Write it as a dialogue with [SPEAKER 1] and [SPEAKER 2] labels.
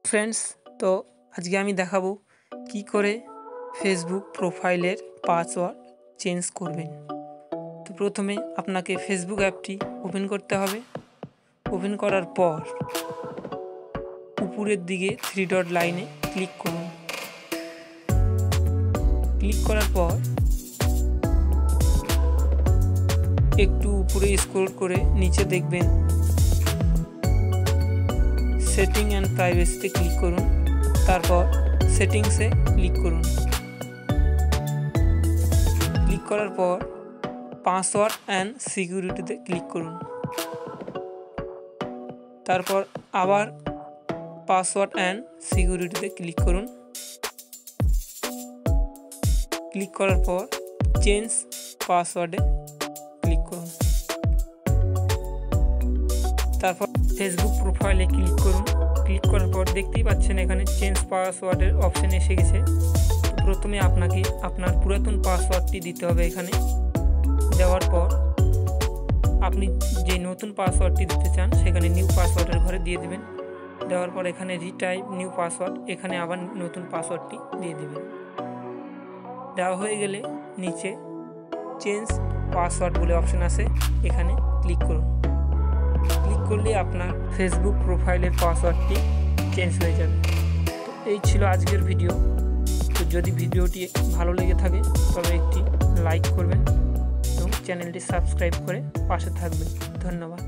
[SPEAKER 1] Friends तो आज के आमी देखाबो कि करे फेसबुक प्रोफाइलेर पासवर्ड चेंज करबेन। तो प्रथमे आपनाके फेसबुक ऐपटी ओपेन करते हबे। ओपेन करार पर ऊपरेर दिके थ्री डट लाइने क्लिक करुन। क्लिक करार पर एकटू ऊपरे स्क्रल करे नीचे देखबेन सेटिंग एंड प्राइवेसी क्लिक करुन। तारपर सेटिंग्से क्लिक करुन। क्लिक करार पर पासवर्ड एंड सिक्यूरिटीते क्लिक करुन। तारपर आबार पासवर्ड एंड सिक्यूरिटीते क्लिक करुन। क्लिक करार पर चेंज पासवर्डे क्लिक करुन। तारपर फेसबुक प्रोफाइले क्लिक करुन। क्लिक करार पर देखतेই পাচ্ছেন এখানে চেঞ্জ পাসওয়ার্ডের অপশন এসে গেছে। তো প্রথমে আপনাকে আপনার পুরাতন পাসওয়ার্ডটি দিতে হবে। এখানে দেওয়ার পর আপনি যে নতুন পাসওয়ার্ডটি দিতে চান সেখানে নিউ পাসওয়ার্ডের ঘরে দিয়ে দিবেন। দেওয়ার পর এখানে রিটাইপ নিউ পাসওয়ার্ড এখানে আবার নতুন পাসওয়ার্ডটি দিয়ে দিবেন। দেওয়া হয়ে গেলে নিচে চেঞ্জ পাসওয়ার্ড বলে অপশন আছে, এখানে ক্লিক করুন। ক্লিক করলে আপনার ফেসবুক প্রোফাইলের পাসওয়ার্ডটি চেঞ্জ হয়ে যাবে। তো এই ছিল আজকের ভিডিও। তো যদি ভিডিওটি ভালো লেগে থাকে তবে একটি লাইক করবেন এবং চ্যানেলটি সাবস্ক্রাইব করে পাশে থাকবেন। ধন্যবাদ।